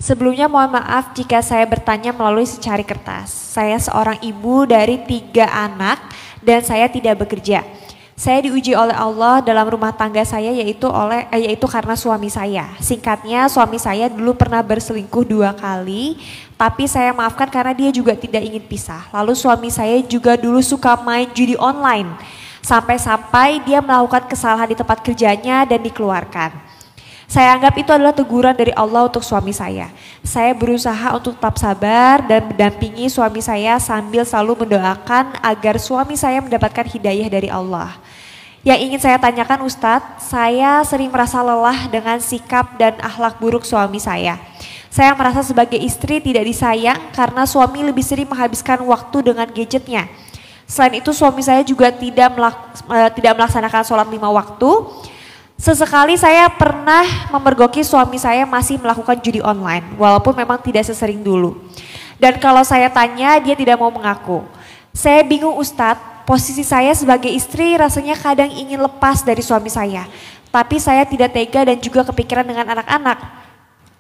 Sebelumnya mohon maaf jika saya bertanya melalui secari kertas. Saya seorang ibu dari 3 anak dan saya tidak bekerja. Saya diuji oleh Allah dalam rumah tangga saya yaitu karena suami saya. Singkatnya suami saya dulu pernah berselingkuh 2 kali, tapi saya maafkan karena dia juga tidak ingin pisah. Lalu suami saya juga dulu suka main judi online. Sampai-sampai dia melakukan kesalahan di tempat kerjanya dan dikeluarkan. Saya anggap itu adalah teguran dari Allah untuk suami saya. Saya berusaha untuk tetap sabar dan mendampingi suami saya sambil selalu mendoakan agar suami saya mendapatkan hidayah dari Allah. Yang ingin saya tanyakan Ustadz, saya sering merasa lelah dengan sikap dan akhlak buruk suami saya. Saya merasa sebagai istri tidak disayang karena suami lebih sering menghabiskan waktu dengan gadgetnya. Selain itu suami saya juga tidak melaksanakan sholat 5 waktu. Sesekali saya pernah memergoki suami saya masih melakukan judi online, walaupun memang tidak sesering dulu. Dan kalau saya tanya, dia tidak mau mengaku. Saya bingung Ustadz, posisi saya sebagai istri rasanya kadang ingin lepas dari suami saya. Tapi saya tidak tega dan juga kepikiran dengan anak-anak.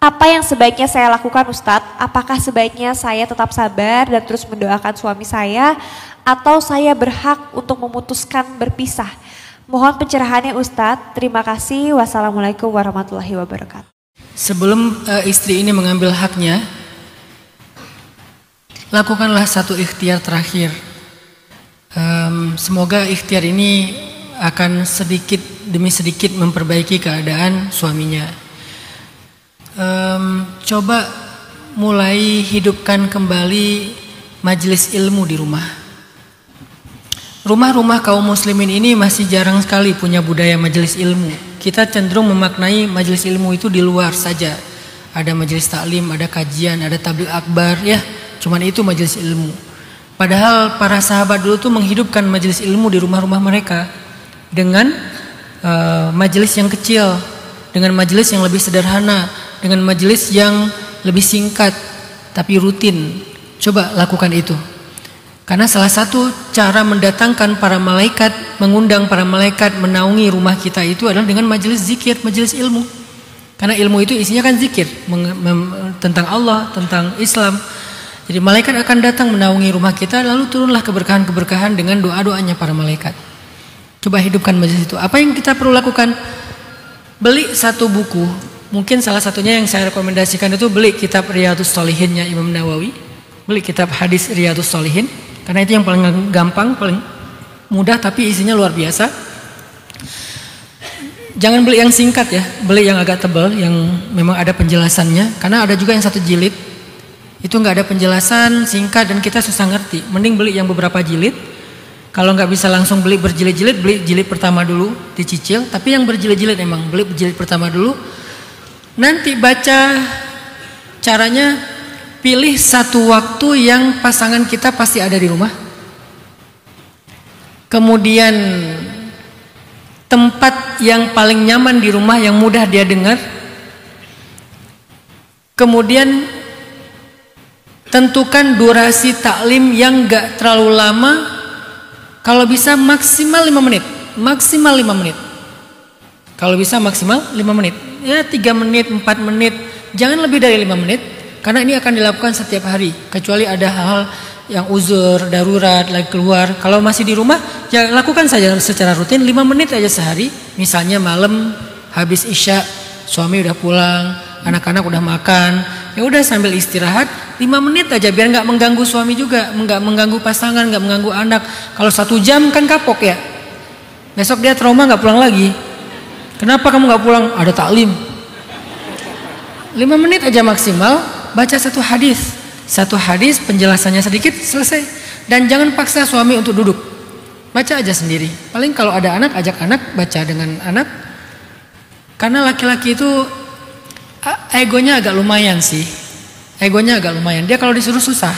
Apa yang sebaiknya saya lakukan Ustadz? Apakah sebaiknya saya tetap sabar dan terus mendoakan suami saya? Atau saya berhak untuk memutuskan berpisah? Mohon pencerahannya Ustadz. Terima kasih. Wassalamualaikum warahmatullahi wabarakatuh. Sebelum istri ini mengambil haknya, lakukanlah satu ikhtiar terakhir. Semoga ikhtiar ini akan sedikit demi sedikit memperbaiki keadaan suaminya. Coba mulai hidupkan kembali majelis ilmu di rumah. Rumah-rumah kaum muslimin ini masih jarang sekali punya budaya majelis ilmu. Kita cenderung memaknai majelis ilmu itu di luar saja. Ada majelis taklim, ada kajian, ada tabligh akbar, ya. Cuman itu majelis ilmu. Padahal para sahabat dulu tuh menghidupkan majelis ilmu di rumah-rumah mereka dengan majelis yang kecil, dengan majelis yang lebih sederhana, dengan majelis yang lebih singkat tapi rutin. Coba lakukan itu. Karena salah satu cara mendatangkan para malaikat, mengundang para malaikat menaungi rumah kita itu adalah dengan majelis zikir, majelis ilmu. Karena ilmu itu isinya kan zikir tentang Allah, tentang Islam. Jadi malaikat akan datang menaungi rumah kita, lalu turunlah keberkahan-keberkahan dengan doa-doanya para malaikat. Coba hidupkan majelis itu. Apa yang kita perlu lakukan? Beli satu buku. Mungkin salah satunya yang saya rekomendasikan itu beli kitab Riyadhus Shalihinnya Imam Nawawi. Beli kitab hadis Riyadhus Shalihin. Karena itu yang paling gampang, paling mudah, tapi isinya luar biasa. Jangan beli yang singkat ya, beli yang agak tebal, yang memang ada penjelasannya. Karena ada juga yang 1 jilid, itu nggak ada penjelasan, singkat dan kita susah ngerti. Mending beli yang beberapa jilid. Kalau nggak bisa langsung beli berjilid-jilid, beli jilid pertama dulu, dicicil. Tapi yang berjilid-jilid emang beli jilid pertama dulu. Nanti baca caranya. Pilih satu waktu yang pasangan kita pasti ada di rumah. Kemudian tempat yang paling nyaman di rumah yang mudah dia dengar. Kemudian tentukan durasi taklim yang gak terlalu lama. Kalau bisa maksimal 5 menit. Maksimal 5 menit. Kalau bisa maksimal 5 menit. Ya 3 menit, 4 menit. Jangan lebih dari 5 menit. Karena ini akan dilakukan setiap hari, kecuali ada hal-hal yang uzur, darurat, lagi keluar. Kalau masih di rumah, ya lakukan saja secara rutin 5 menit aja sehari. Misalnya malam habis isya, suami udah pulang, anak-anak udah makan, ya udah sambil istirahat 5 menit aja biar nggak mengganggu suami juga, nggak mengganggu pasangan, nggak mengganggu anak. Kalau 1 jam kan kapok ya. Besok dia trauma nggak pulang lagi. Kenapa kamu nggak pulang? Ada taklim. 5 menit aja maksimal. Baca satu hadis penjelasannya sedikit selesai. Dan jangan paksa suami untuk duduk, baca aja sendiri. Paling kalau ada anak, ajak anak baca dengan anak. Karena laki-laki itu egonya agak lumayan sih. Egonya agak lumayan. Dia kalau disuruh susah,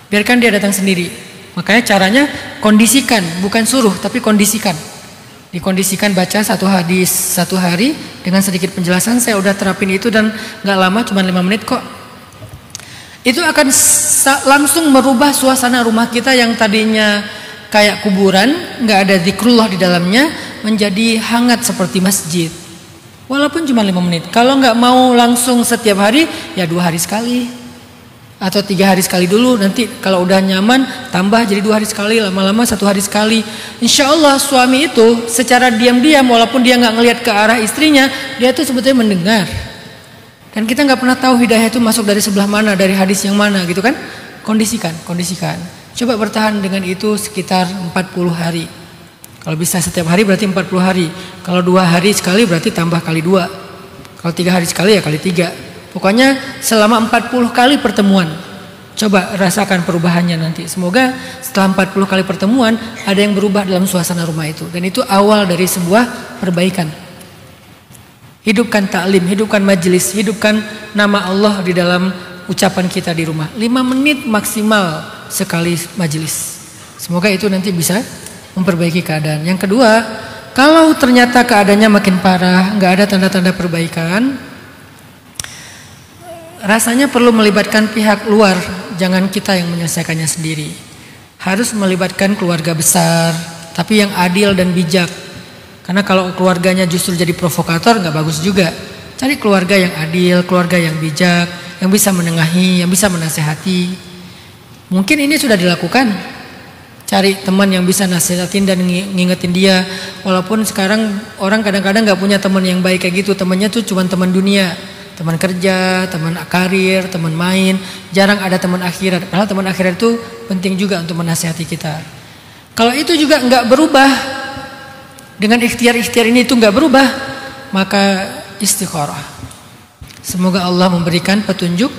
biarkan dia datang sendiri. Makanya caranya kondisikan, bukan suruh tapi kondisikan. Dikondisikan baca satu hadis 1 hari dengan sedikit penjelasan. Saya udah terapin itu dan gak lama, cuma 5 menit kok. Itu akan langsung merubah suasana rumah kita yang tadinya kayak kuburan, nggak ada zikrullah di dalamnya, menjadi hangat seperti masjid. Walaupun cuma 5 menit. Kalau nggak mau langsung setiap hari, ya 2 hari sekali. Atau 3 hari sekali dulu. Nanti kalau udah nyaman, tambah jadi 2 hari sekali. Lama-lama 1 hari sekali. Insya Allah suami itu secara diam-diam, walaupun dia nggak ngelihat ke arah istrinya, dia tuh sebetulnya mendengar. Dan kita nggak pernah tahu hidayah itu masuk dari sebelah mana, dari hadis yang mana gitu kan. Kondisikan. Coba bertahan dengan itu sekitar 40 hari. Kalau bisa setiap hari berarti 40 hari. Kalau 2 hari sekali berarti tambah kali 2. Kalau 3 hari sekali ya kali 3. Pokoknya selama 40 kali pertemuan. Coba rasakan perubahannya nanti. Semoga setelah 40 kali pertemuan ada yang berubah dalam suasana rumah itu. Dan itu awal dari sebuah perbaikan. Hidupkan taklim, hidupkan majelis, hidupkan nama Allah di dalam ucapan kita di rumah. 5 menit maksimal sekali majelis. Semoga itu nanti bisa memperbaiki keadaan. Yang kedua, kalau ternyata keadaannya makin parah, nggak ada tanda-tanda perbaikan, rasanya perlu melibatkan pihak luar, jangan kita yang menyelesaikannya sendiri. Harus melibatkan keluarga besar, tapi yang adil dan bijak. Karena kalau keluarganya justru jadi provokator, nggak bagus juga. Cari keluarga yang adil, keluarga yang bijak, yang bisa menengahi, yang bisa menasehati. Mungkin ini sudah dilakukan. Cari teman yang bisa nasihatin dan ngingetin dia. Walaupun sekarang orang kadang-kadang gak punya teman yang baik kayak gitu. Temannya tuh cuma teman dunia, teman kerja, teman karir, teman main. Jarang ada teman akhirat. Padahal teman akhirat itu penting juga untuk menasihati kita. Kalau itu juga gak berubah, dengan ikhtiar-ikhtiar ini itu gak berubah, maka istikharah. Semoga Allah memberikan petunjuk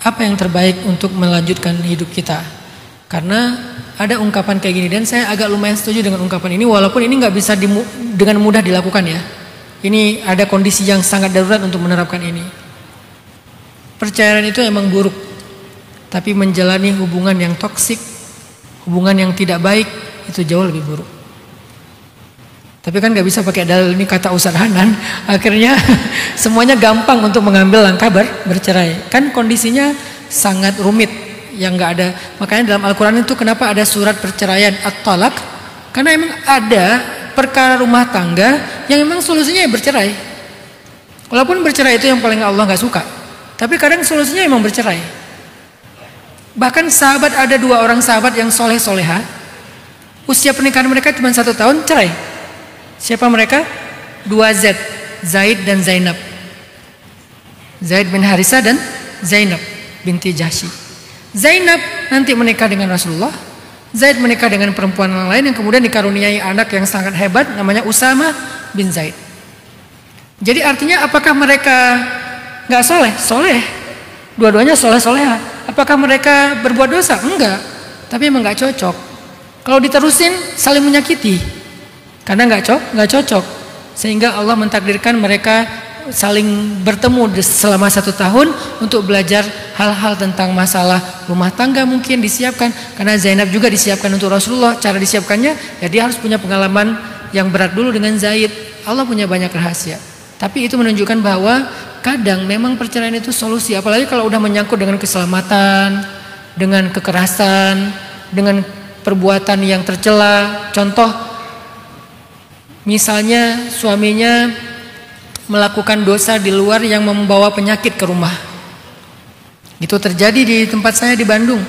apa yang terbaik untuk melanjutkan hidup kita. Karena ada ungkapan kayak gini, dan saya agak lumayan setuju dengan ungkapan ini, walaupun ini nggak bisa dengan mudah dilakukan ya. Ini ada kondisi yang sangat darurat untuk menerapkan ini. Perceraian itu emang buruk, tapi menjalani hubungan yang toksik, hubungan yang tidak baik, itu jauh lebih buruk. Tapi kan nggak bisa pakai dalil ini kata Ustaz Hanan. Akhirnya semuanya gampang untuk mengambil langkah bercerai. Kan kondisinya sangat rumit. Yang nggak ada, makanya dalam Al-Quran itu kenapa ada surat perceraian at-talaq? Karena emang ada perkara rumah tangga yang memang solusinya ya bercerai. Walaupun bercerai itu yang paling Allah nggak suka, tapi kadang solusinya emang bercerai. Bahkan sahabat, ada 2 orang sahabat yang soleh-soleha, usia pernikahan mereka cuma 1 tahun cerai. Siapa mereka? 2 Z, Zaid dan Zainab. Zaid bin Harisah dan Zainab binti Jahsy. Zainab nanti menikah dengan Rasulullah. Zaid menikah dengan perempuan yang lain yang kemudian dikaruniai anak yang sangat hebat namanya Usama bin Zaid. Jadi artinya apakah mereka nggak soleh? Soleh. Dua-duanya soleh-soleha. Apakah mereka berbuat dosa? Enggak. Tapi emang nggak cocok. Kalau diterusin saling menyakiti. Karena nggak cocok. Sehingga Allah mentakdirkan mereka saling bertemu selama 1 tahun untuk belajar hal-hal tentang masalah rumah tangga, mungkin disiapkan. Karena Zainab juga disiapkan untuk Rasulullah. Cara disiapkannya ya dia harus punya pengalaman yang berat dulu dengan Zaid. Allah punya banyak rahasia. Tapi itu menunjukkan bahwa kadang memang perceraian itu solusi. Apalagi kalau udah menyangkut dengan keselamatan, dengan kekerasan, dengan perbuatan yang tercela. Contoh, misalnya suaminya melakukan dosa di luar yang membawa penyakit ke rumah. Itu terjadi di tempat saya di Bandung.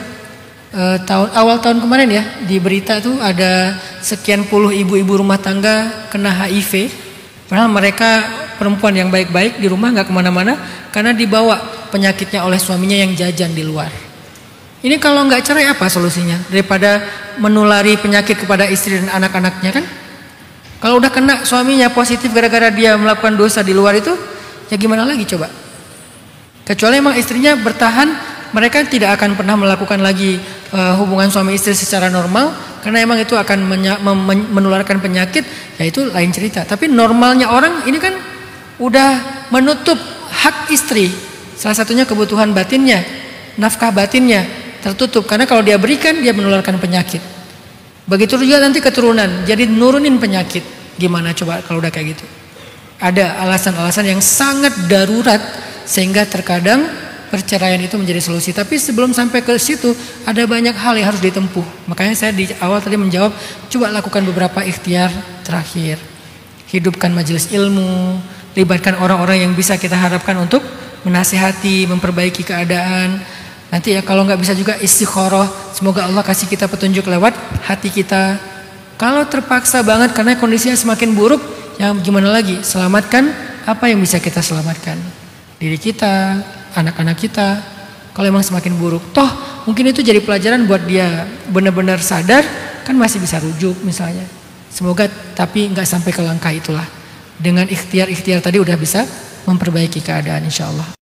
Awal tahun kemarin ya, di berita tuh ada sekian puluh ibu-ibu rumah tangga kena HIV. Padahal mereka perempuan yang baik-baik di rumah, nggak kemana-mana, karena dibawa penyakitnya oleh suaminya yang jajan di luar. Ini kalau nggak cerai apa solusinya? Daripada menulari penyakit kepada istri dan anak-anaknya kan? Kalau udah kena suaminya positif gara-gara dia melakukan dosa di luar itu, ya gimana lagi coba? Kecuali emang istrinya bertahan, mereka tidak akan pernah melakukan lagi hubungan suami istri secara normal, karena emang itu akan menularkan penyakit, ya itu lain cerita. Tapi normalnya orang ini kan udah menutup hak istri, salah satunya kebutuhan batinnya, nafkah batinnya tertutup, karena kalau dia berikan dia menularkan penyakit. Begitu juga nanti keturunan, jadi nurunin penyakit. Gimana coba kalau udah kayak gitu? Ada alasan-alasan yang sangat darurat sehingga terkadang perceraian itu menjadi solusi. Tapi sebelum sampai ke situ ada banyak hal yang harus ditempuh. Makanya saya di awal tadi menjawab, coba lakukan beberapa ikhtiar terakhir. Hidupkan majelis ilmu, libatkan orang-orang yang bisa kita harapkan untuk menasihati, memperbaiki keadaan. Nanti ya kalau nggak bisa juga istikharah, semoga Allah kasih kita petunjuk lewat hati kita. Kalau terpaksa banget karena kondisinya semakin buruk, ya gimana lagi? Selamatkan apa yang bisa kita selamatkan. Diri kita, anak-anak kita. Kalau emang semakin buruk, toh mungkin itu jadi pelajaran buat dia benar-benar sadar, kan masih bisa rujuk misalnya. Semoga tapi nggak sampai ke langkah itulah. Dengan ikhtiar-ikhtiar tadi udah bisa memperbaiki keadaan insya Allah.